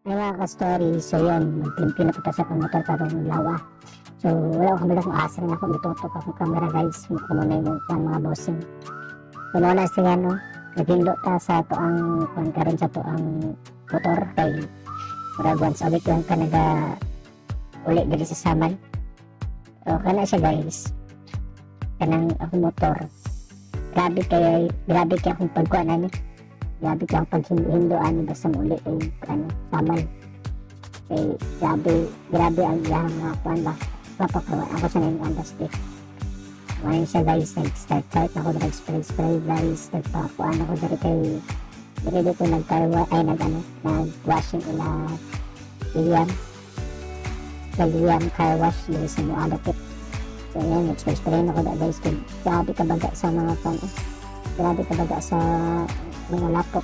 Ay mga ka-story, so yun, magtimpi na kita sa pangmotor karong lawa. So wala ko kamera kung asa na ako itutok akong camera guys, kung muna yung mga bossing. So wala siya no, nagindo ta sa to ang kung karon sa to ang motor kay murag once a week lang ka uli dili sa saman. O kana siya guys, kanang akong motor. Grabe kay akong pagkuan ani. Grabe kang paghinduan basta muli o saman. Eh, grabe ang iyang kuan ba. Papakawan ako sa nang understand. Ngayon siya guys, nag-start ako nag-spray guys. Nagpakuan ako dari ko nag-washing ila William car wash dari sa mga adapit. So yan, nag-spray ako na guys. Grabe kabaga sa mga kuan. Grabe kabaga sa mga laptop.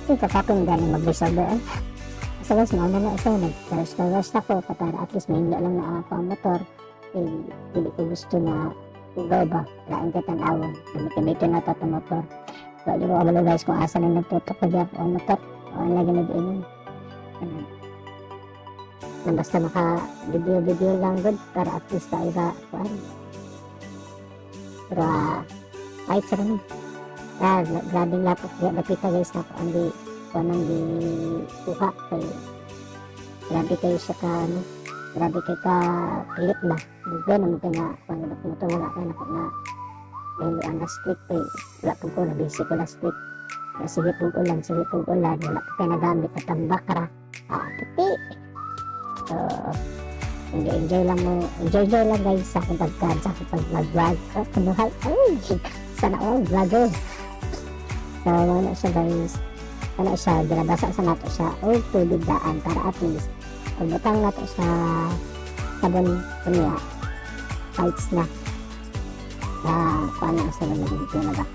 Ito kakapin galing mag-resolver ay. So guys, mauna na isa, nag-rush na ko para at least may lang na ako ang motor. Eh, hindi ko gusto na ugaw ba, laing katanawon. Gamit-gamito na ito ang motor. So, di ko kabalo guys kung asa na nagtutok ko dyan ang motor. O, ang lagi nag-inom. Basta maka-video lang good para at least tayo ka kuhan. Pero, kahit sa rin. Grabing lapok nakita guys na ang di kuha kay grabe kayo siya grabe kayo ka pilit ba hindi naman kayo na kung ano mo ito wala kayo na nailuan na split wala po ko nabisi ko na split sige pong ulan wala po kayo nagamit at ang bakra puti so enjoy lang guys sa akong pag-vlog kanuhay sana all vlogger. So, wala siya guys. Wala siya, ginabasa sa nato siya o tubig daan para at least pagbutang nato sa sabon niya fights na kung ano sa nalagito na ba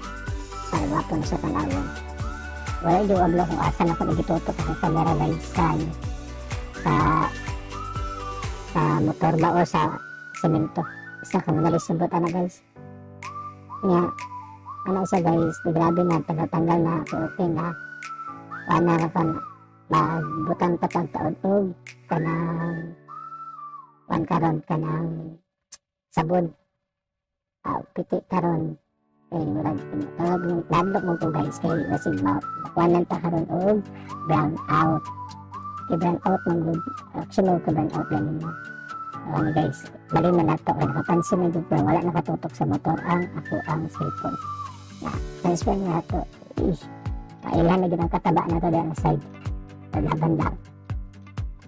para wapo na siya tanawin. Wala yung ablo kung asan ako nagitutok ang camera guys sa motor ba o sa semento. Isa kang nalisabot na guys. Nga, ano siya guys, grabe na, tanggal na, okay na, wala na pa na, magbutang patagtaon o kanang sabon, piti karon, nagdok mo po guys, kay wasig makuanan ta karon o brown out, kay brown out man actually ko brown out lang yun. Ano guys, bali na nato, nakapansin na dito, wala nakatutok sa motor ang cellphone. Transfer nga ito ilan na ginang kataba na ito dahil na side laban lang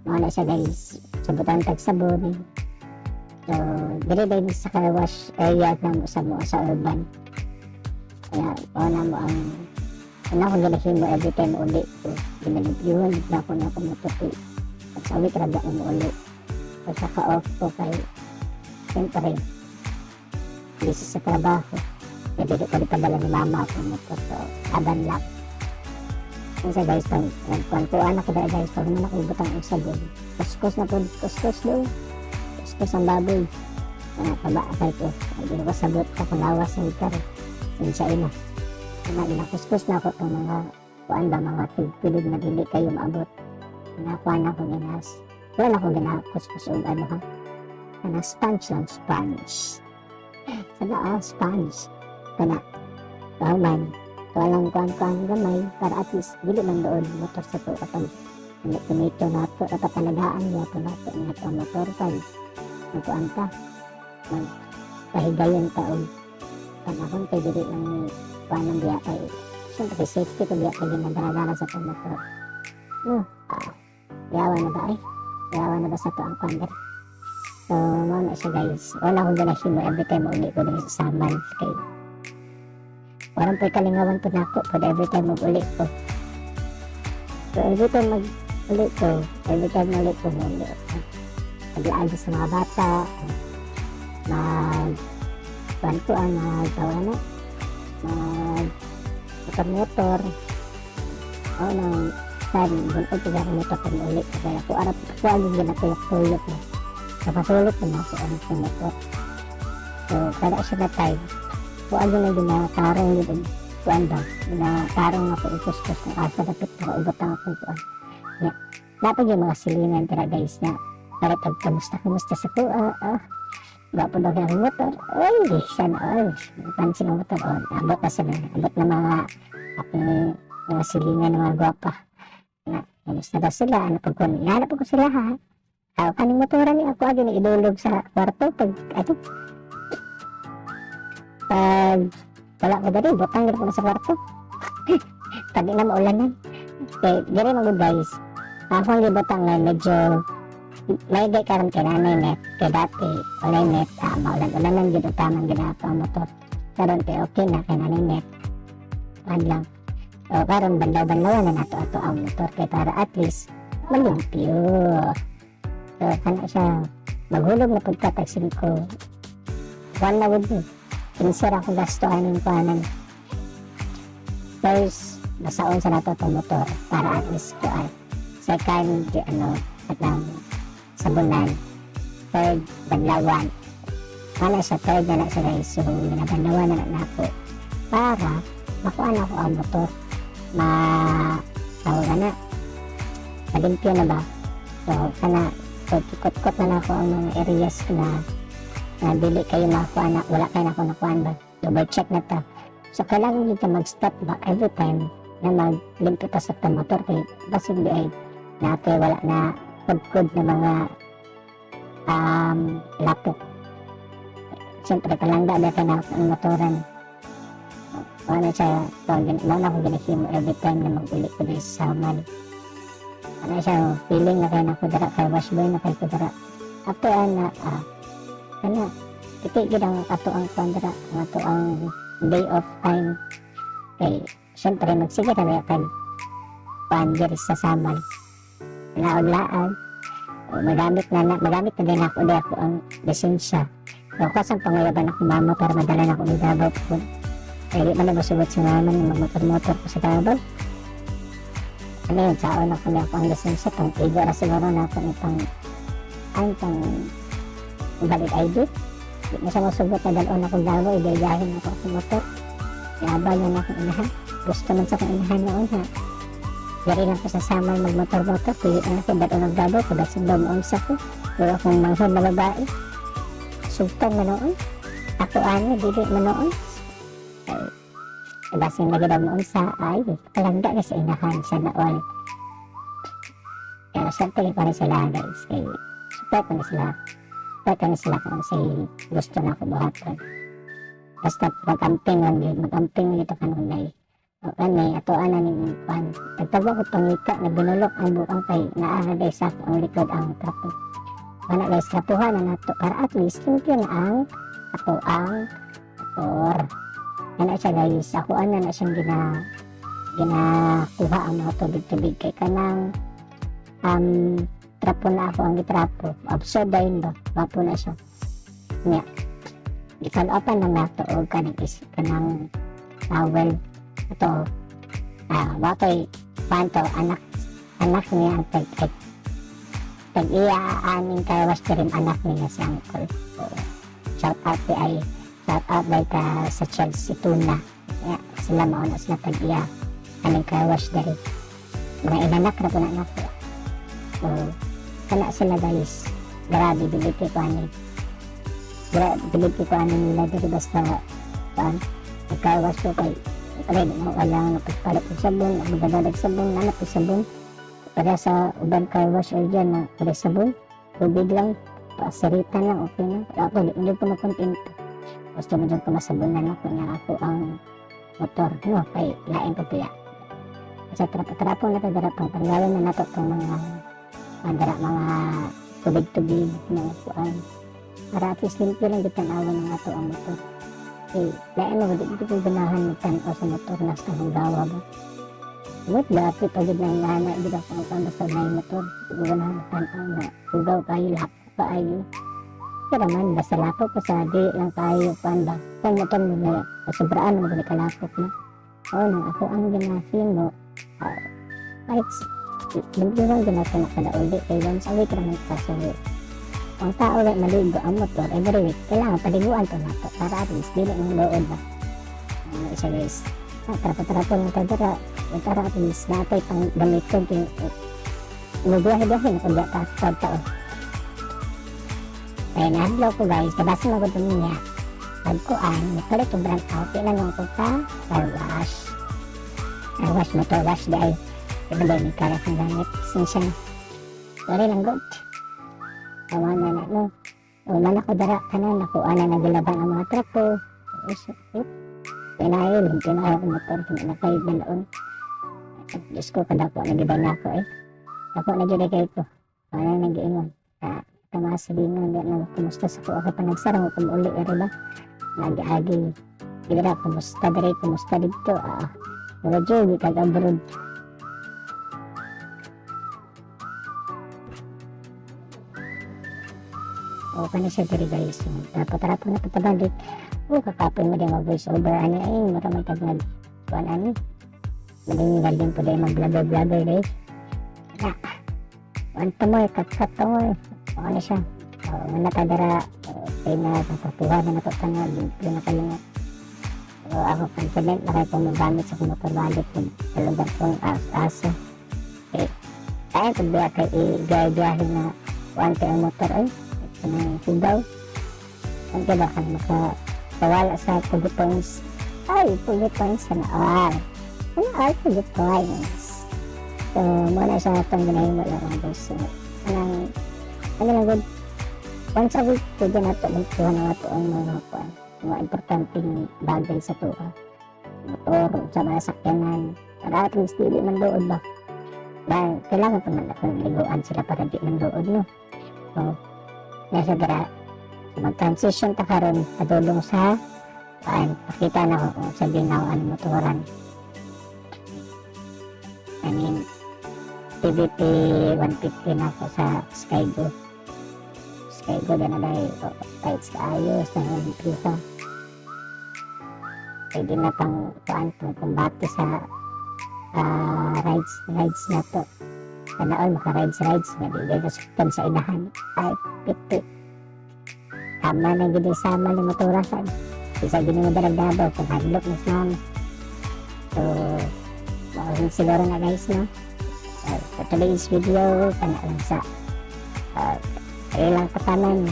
mga na siya guys sabutan tag sabon so dili din sa car wash area na mo sa urban kaya na mo ang ko ganahin mo every time uli ko ginalibyuhan na ako na kumututi at sa ulit raga mo uli at saka off ko kay siyempre busy sa trabaho kaya dito ko padala ni mama ako motor so aban lang kasi guys nagkwantuan ako dahil guys pag naman ako ibutang ang sabon kuskus ang baboy pabakay ko hindi ko sabot ako lawas ng ikar yun siya ina kuskus na ako itong mga kuan ba mga pilid na hindi kayo maabot nakuha na ako ginas wala na ako ginakuskus o ano ha sponge lang sponge kana man walang kuan gamay para at least dili man doon motor sa to kapag tomato na to kapag talagaan niya to na to motor kay kuan ka pahigayon ka og panahon kay dili lang kuan ang biya kay siyempre safety to biya kay ginadala sa to motor yawa na ba sa to ang kuan so mo na siya guys wala akong ganahin mo every time uli ko din sa saman kay parang po kalingawan po na ako pag every time mag-ulit ko so every time mag-ulit ko mag-aagis sa mga bata mag-bantuan motor o nang sari bunod ko gano'n ito pag ulit kaya ako arap ko ang ginatulog na napatulog na ako ang motor so kada siya na time kung ano na ginatarong yun kuan ba ginatarong ako ikuskus ng asa dapat para ubot ang akong kuan Ya. Dapat yung mga silingan tara guys na para pag kamusta sa ko, gapo daw yung motor. Ay, sana all. Pansin ang motor. Abot na sila. Abot na mga silingan ng mga gwapa. Na, kamusta daw sila. Nahanap ko sila ha. Kaning motoran ni ako agad idulog sa kwarto pag wala ko dali, butang ko na sa kwarto. Pag na maulanan. Okay, diri mga guys. Ako ang libutang na medyo may gay karon kay nanay net. Kaya dati, wala net. Maulan-ulanan dito tamang ginagawa ang motor. Karon kay okay na kay nanay net. Lang. O karon banlaw-banlawan na nato-ato ang motor kay para at least malimpyo. So, kana siya maghulog na pagkataksin ko. One na would be. Pinsira ko gasto aning panan. First, nasaon sa nato itong motor para at least ko ay second, at lang sabunan. Third, banlawan. Ano sa third na siya guys. So, binabanlawan na ako para makuha na ako ang motor. Tawag na. Malimpyo na ba? So, ikot-ikot na ako ang mga areas na dili kayo makuha na, wala kayo nakuha ba? Double check na ta. So, kailangan dito mag-stop ba every time na maglimpyo ta sa motor kay basig di ay natin wala na kod-kod na mga lapok. Siyempre, kalangga na kayo na ang motoran. Ano siya, na akong ginahimo every time na mag-ulit ko din sa saman. Ano siya, feeling na kayo na kudara, kaya wash boy na kayo kudara. After titigil ang ato ang kudara, ato ang day of time. Okay, syempre magsige na kaya pandir sa saman. Laod-laad, magamit na din ako ang lisensya. So, kasang pangayaban ako mama para madala na ako ng Davao po. Kaya di man na masubot si mama ng motor-motor ko sa Davao. Ano yun, saon ako na ako ang lisensya, pang igo na siguro na ako itong valid ID. Di na siya masugot na dalon akong Davao, igayahin ako sa motor. Iabal na akong inahan. Gusto man sa akong inahan noon ha. Dari lang ko sa saman magmotor-motor, pili na ako dalon ng Davao, kudasig daw maunsa ko. Pero akong manghod na babae. Sultan na noon. Ako dili na noon. Basing lagi daw noon sa kalangga na sa inahan sa naon. Kaya siyempre pa rin sila guys. Support na sila kung say gusto na ako buhaton. Basta mag-amping ito kanunay. Ato ana ni Juan. Nagtawa ko pangita na binulok ang buang kay naaraday sa ang likod ang trapo. Wala guys, trapuhan na nato para at least limpyo na ang ato ang motor. Ano siya guys, ako na siyang ginakuha ang mga tubig-tubig kay kanang trapo na ako ang gitrapo. Absurd dahil ba? Wapo na siya. Nga. Ikalapan lang nato o kanang towel. Ito. Wapoy panto anak niya ang tag-iaaning kawas na rin anak niya sa uncle. So, shout out by sa Chelsea Tuna. Sila mauna sila tag-iya aning kawas na rin. Mga inanak na po na ako. So, kana sila guys. Grabe, bilib ko nila dito basta nagkawas ko kay wala napagpalit ng sabon, magdadalag sabon, nanap ng sabon. Para sa uban car wash or dyan na para sabon, tubig lang, pasaritan lang, okay na. Ako, hindi po nakontento. Gusto mo dyan ko masabunan ako na ako ang motor, no, kay lain ko piya. Sa trapo na tadarapang panggalin na nato itong mga tubig-tubig na upuan. Para at least limpyo lang ditanawan ng ato ang motor. Okay, lain mo, hindi ko ganahan magtanaw sa motor na sa hanggawa ba. Ngunit dati pagod na inana, hindi ako basta na yung motor. Siguro na magtanaw na hugaw kayo, lahat pa ayo. Pero man, basta lapok ko sa di lang kayo, paan ba? Kung motor mo na, sobraan mo na kalapok na. Oo na, ako ang ginasing mo. Kahit, hindi lang ginasa na kada ulit. Kaya once a week lang nagpasulit. Ang tao lang maligo ang motor every week, kailangan paliguan to nato para at least dili ng lood ba. Isa guys, trapo-trapo ng tadara, para at least natay pang gamiton Mubuhay-buhay na kung di ka sa taon. Kaya nahadlaw ko guys, kabasa mo ko niya. Pagkuan, nakalit yung brand out, tinanong ko ka, car wash. Car wash, motor wash dahil. Diba dahil may karas ng gamit, sinsya na. Sorry lang good. Tawa na na, no. Una ko dara ka na, nakuha na nagilaban ang mga truck ko. Pinahil ko motor, pinakayod na noon. Diyos ko, kadako, nagibay na ako eh. Ako nagyuday kayo ko. Paano nag-iingon? Kamasalingan, na kumusta sa ko ako pa nagsarang kung uli, ba? Nag-agi. Gira, kumusta dere, kumusta dito? Mura dyan, kag-abroad. O, kanya siya dere guys. Dapat-rapo na patabalik. O, kakapoy mo din mag-voice over. Ano eh, maramay kag-nag. Kuan ano? Maling galing po din mag-blabber-blabber eh. Wanta mo, kakat mo. Ano siya? Manatadara, kaya na nakukuha na nato ka nga, limpyo na kayo nga. So, ako confident na kayo kung magamit sa kumotor balik kung talagang kong asa. Okay. Kaya kung biya kayo i-gaya-gayahin na wante ang motor ay, ito na yung sigaw. Ang diba ka makawala sa pugi points. Ay, pugi points ka na. Ano ay pugi points? So, muna sa itong ginahin mo lang guys. Ano lang good. Once a week, pwede na ito magkuha na ito ang mga importanteng bagay sa ito. Motor, sa mga sakyanan. Para at least dili ng dood ba? Dahil kailangan pa man akong liguan sila para di ng dood, no? So, nasa dara, mag-transition ta karon padulong sa pakita na ko kung sabihin na ano motoran. I mean, TVP 150 na ako sa Skygo. Skygo na dahil tights kaayos na pisa. Pwede na pang kumbate sa rides na to. Kanaon maka-rides na bigay ko sa inahan. Ay, piti. Tama na gini sama ni motorasan. Isa gini mo daragdabaw kung hadlok na sa mama. So, mauhin siguro na guys, no? For today's video, lang sa ilang katanan,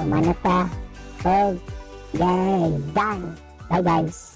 manata, guys, done. Bye guys.